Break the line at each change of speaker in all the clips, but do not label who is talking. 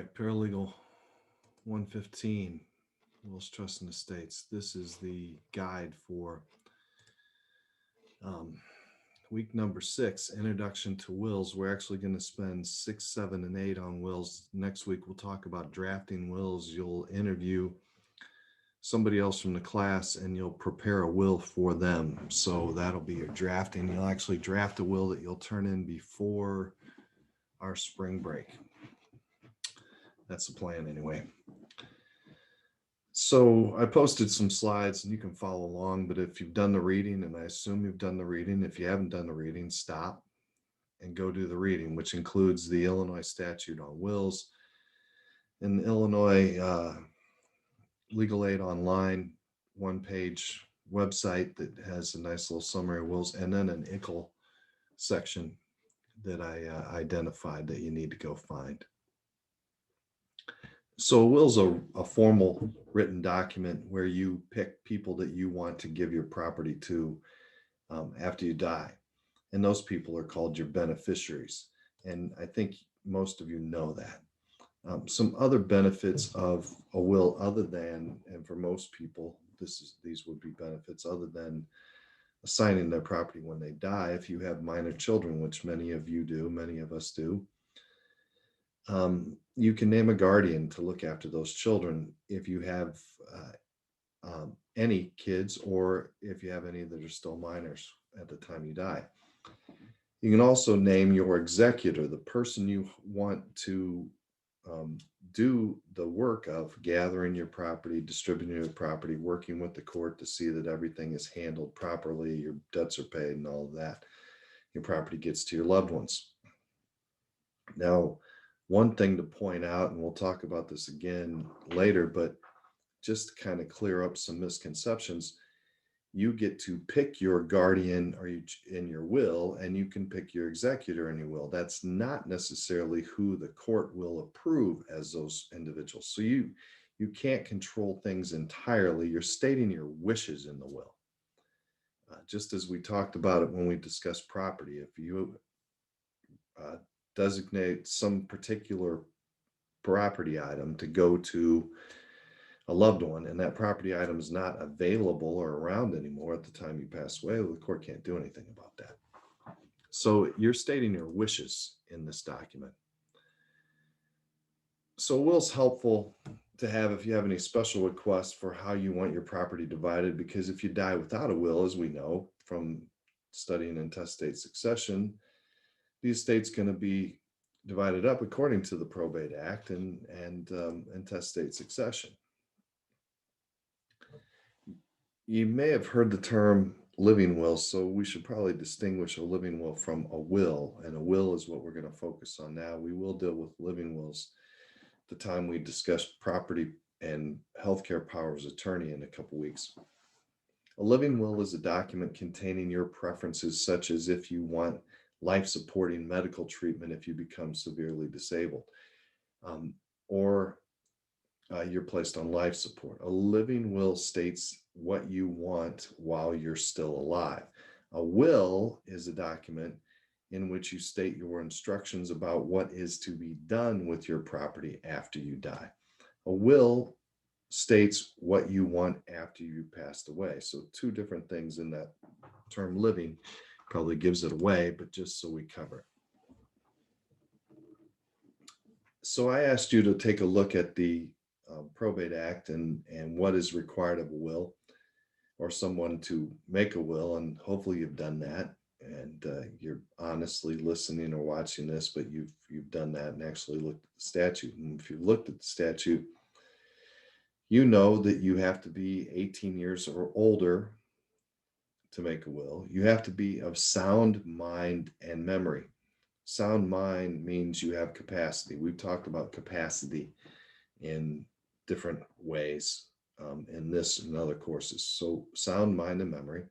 right, Prlgl 115, Wills Trust and Estates. This is the guide for um, week number 6, Introduction to Wills. We're actually going to spend 6, 7, and 8 on wills. Next week, we'll talk about drafting wills. You'll interview somebody else from the class and you'll prepare a will for them. So that'll be your drafting. You'll actually draft a will that you'll turn in before our spring break. That's the plan anyway. So I posted some slides and you can follow along, but if you've done the reading, and I assume you've done the reading, if you haven't done the reading, stop and go do the reading, which includes the Illinois statute on wills and the Illinois Legal Aid Online one-page website that has a nice little summary of wills, and then an ICL section that I identified that you need to go find. So a will's a formal written document where you pick people that you want to give your property to after you die. And those people are called your beneficiaries. And I think most of you know that. Some other benefits of a will other than, and for most people, these would be benefits other than assigning their property when they die. If you have minor children, which many of you do, many of us do, you can name a guardian to look after those children if you have any kids, or if you have any that are still minors at the time you die. You can also name your executor, the person you want to do the work of gathering your property, distributing your property, working with the court to see that everything is handled properly, your debts are paid and all of that. Your property gets to your loved ones. Now, one thing to point out, and we'll talk about this again later, but just to kind of clear up some misconceptions, you get to pick your guardian or in your will, and you can pick your executor in your will. That's not necessarily who the court will approve as those individuals. So you can't control things entirely. You're stating your wishes in the will. Just as we talked about it when we discussed property, if you designate some particular property item to go to a loved one, and that property item is not available or around anymore at the time you pass away, well, the court can't do anything about that. So you're stating your wishes in this document. So a will's helpful to have if you have any special requests for how you want your property divided, because if you die without a will, as we know from studying intestate succession, the estate's going to be divided up according to the Probate Act and intestate succession. You may have heard the term living will, so we should probably distinguish a living will from a will, and a will is what we're going to focus on now. We will deal with living wills the time we discuss property and healthcare powers of attorney in a couple weeks. A living will is a document containing your preferences, such as if you want life-supporting medical treatment if you become severely disabled, or you're placed on life support. A living will states what you want while you're still alive. A will is a document in which you state your instructions about what is to be done with your property after you die. A will states what you want after you passed away. So two different things in that term living, probably gives it away, but just so we cover it. So I asked you to take a look at the Probate Act and what is required of a will, or someone to make a will, and hopefully you've done that, and you're honestly listening or watching this, but you've done that and actually looked at the statute. And if you looked at the statute, you know that you have to be 18 years or older to make a will. You have to be of sound mind and memory. Sound mind means you have capacity. We've talked about capacity in different ways in this and other courses. So sound mind and memory.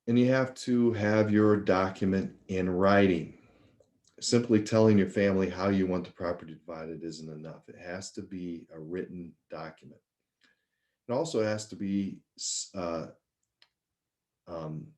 And you have to have your document in writing. Simply telling your family how you want the property divided isn't enough. It has to be a written document. It also has to be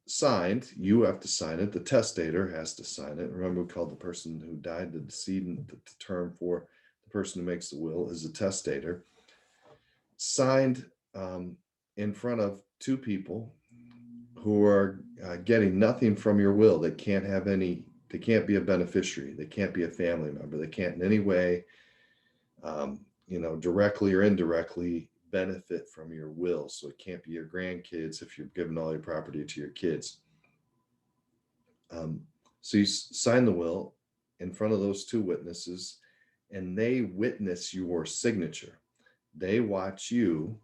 signed. You have to sign it. The testator has to sign it. Remember, we called the person who died the decedent. The term for the person who makes the will is a testator. Signed in front of two people who are getting nothing from your will. They can't have any, they can't be a beneficiary. They can't be a family member. They can't in any way, directly or indirectly benefit from your will. So it can't be your grandkids if you're giving all your property to your kids. So you sign the will in front of those two witnesses, and they witness your signature. They watch you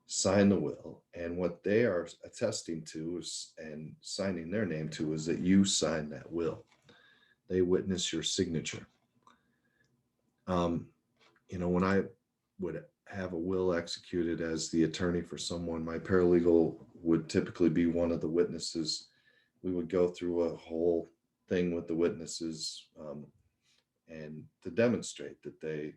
sign the will, and what they are attesting to is, and signing their name to, is that you signed that will. They witness your signature. When I would have a will executed as the attorney for someone, my paralegal would typically be one of the witnesses. We would go through a whole thing with the witnesses, and to demonstrate that they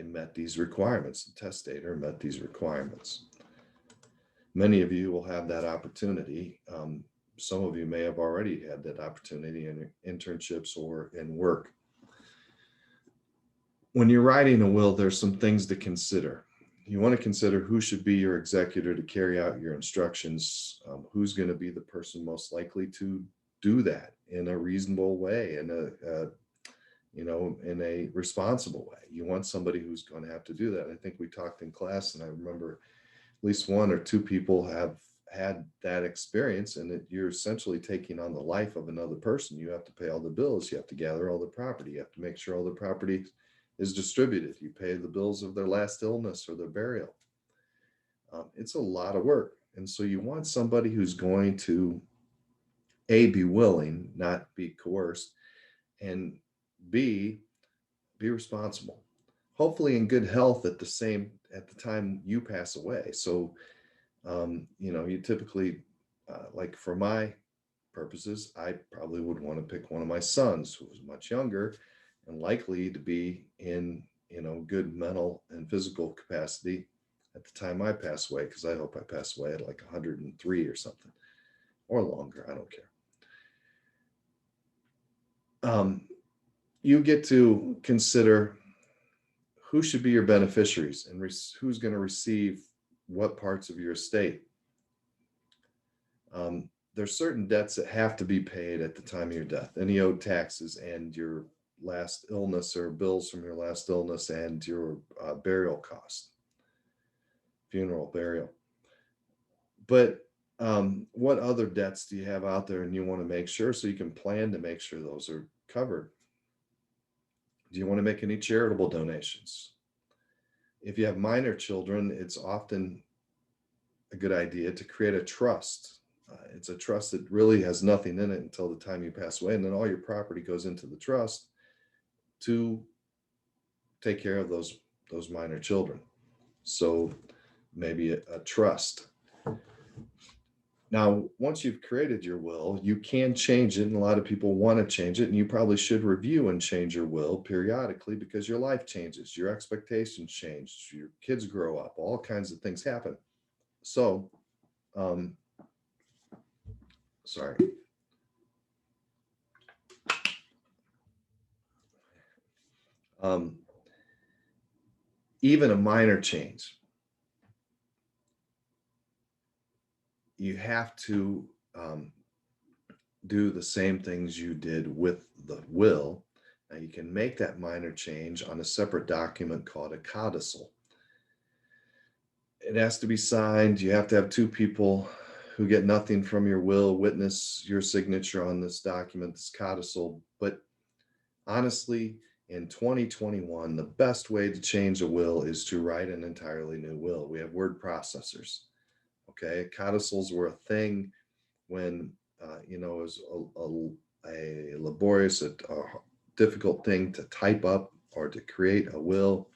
met these requirements. The testator met these requirements. Many of you will have that opportunity. Some of you may have already had that opportunity in internships or in work. When you're writing a will, there's some things to consider. You want to consider who should be your executor to carry out your instructions, who's going to be the person most likely to do that in a reasonable way, in a responsible way. You want somebody who's going to have to do that. I think we talked in class, and I remember at least one or two people have had that experience, and that you're essentially taking on the life of another person. You have to pay all the bills. You have to gather all the property. You have to make sure all the property is distributed. You pay the bills of their last illness or their burial. It's a lot of work. And so you want somebody who's going to, A, be willing, not be coerced, and B, be responsible, hopefully in good health at the time you pass away. So, you typically, like for my purposes, I probably would want to pick one of my sons who was much younger and likely to be in, good mental and physical capacity at the time I pass away, because I hope I pass away at like 103 or something, or longer. I don't care. You get to consider who should be your beneficiaries and who's going to receive what parts of your estate. There's certain debts that have to be paid at the time of your death. Any owed taxes and your last illness, or bills from your last illness, and your burial cost, funeral, burial. But what other debts do you have out there, and you want to make sure, so you can plan to make sure those are covered? Do you want to make any charitable donations? If you have minor children, it's often a good idea to create a trust. It's a trust that really has nothing in it until the time you pass away, and then all your property goes into the trust to take care of those minor children. So maybe a trust. Now, once you've created your will, you can change it, and a lot of people want to change it, and you probably should review and change your will periodically, because your life changes, your expectations change, your kids grow up, all kinds of things happen. So, sorry. Even a minor change, you have to do the same things you did with the will. Now, you can make that minor change on a separate document called a codicil. It has to be signed. You have to have two people who get nothing from your will witness your signature on this document, this codicil. But honestly, in 2021, the best way to change a will is to write an entirely new will. We have word processors. Okay, codicils were a thing when it was a laborious, a difficult thing to type up or to create a will.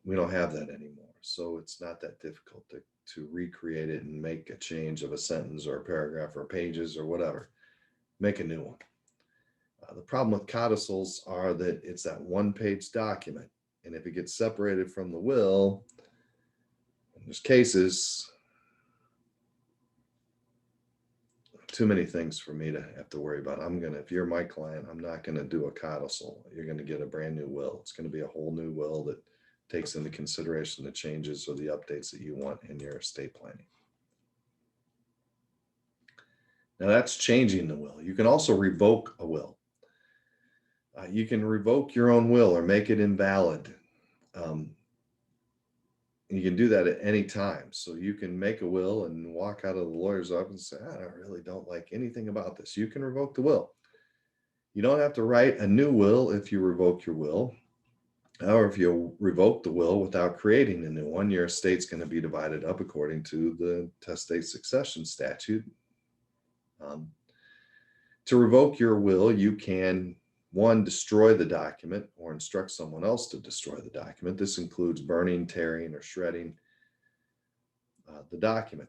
We don't have that anymore. So it's not that difficult to recreate it and make a change of a sentence or a paragraph or pages or whatever. Make a new one. The problem with codicils are that it's that one-page document. And if it gets separated from the will, in there's cases, too many things for me to have to worry about. If you're my client, I'm not gonna do a codicil. You're gonna get a brand new will. It's gonna be a whole new will that takes into consideration the changes or the updates that you want in your estate planning. Now that's changing the will. You can also revoke a will. You can revoke your own will or make it invalid. You can do that at any time. So you can make a will and walk out of the lawyer's office and say, I really don't like anything about this. You can revoke the will. You don't have to write a new will if you revoke your will. However, if you revoke the will without creating a new one, your estate's going to be divided up according to the testate succession statute. To revoke your will, you can, one, destroy the document or instruct someone else to destroy the document. This includes burning, tearing, or shredding the document.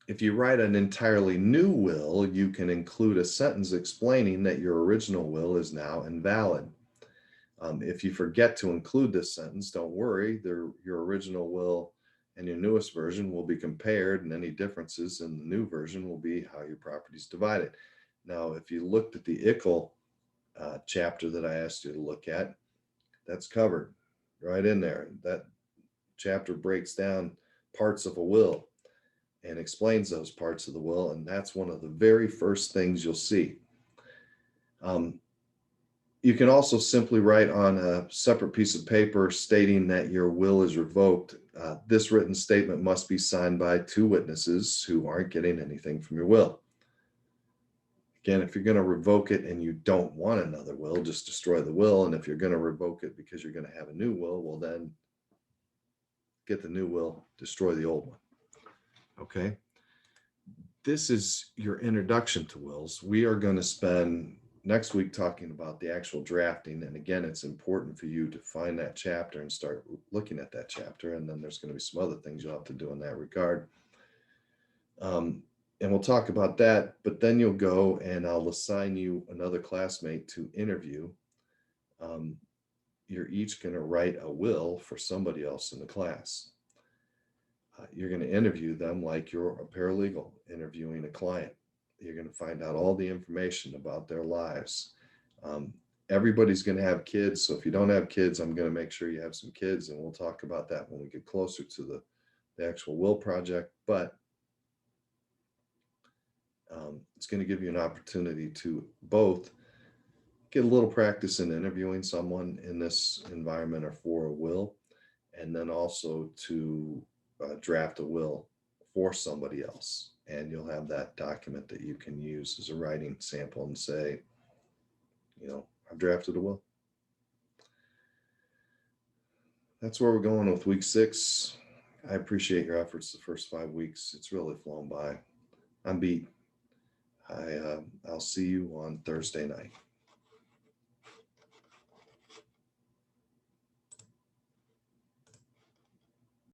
If you write an entirely new will, you can include a sentence explaining that your original will is now invalid. If you forget to include this sentence, don't worry, your original will and your newest version will be compared, and any differences in the new version will be how your property is divided. Now, if you looked at the ICL chapter that I asked you to look at, that's covered right in there. That chapter breaks down parts of a will and explains those parts of the will, and that's one of the very first things you'll see. You can also simply write on a separate piece of paper stating that your will is revoked. This written statement must be signed by 2 witnesses who aren't getting anything from your will. Again, if you're going to revoke it and you don't want another will, just destroy the will. And if you're going to revoke it because you're going to have a new will, well, then get the new will, destroy the old one. Okay. This is your introduction to wills. We are going to spend next week talking about the actual drafting. And again, it's important for you to find that chapter and start looking at that chapter. And then there's going to be some other things you'll have to do in that regard. And we'll talk about that, but then you'll go and I'll assign you another classmate to interview. You're each going to write a will for somebody else in the class. You're going to interview them like you're a paralegal interviewing a client. You're going to find out all the information about their lives. Everybody's going to have kids. So if you don't have kids, I'm going to make sure you have some kids, and we'll talk about that when we get closer to the actual will project. But it's going to give you an opportunity to both get a little practice in interviewing someone in this environment or for a will, and then also to draft a will for somebody else. And you'll have that document that you can use as a writing sample and say, I've drafted a will. That's where we're going with week 6. I appreciate your efforts the first 5 weeks. It's really flown by. I'm beat. I'll see you on Thursday night.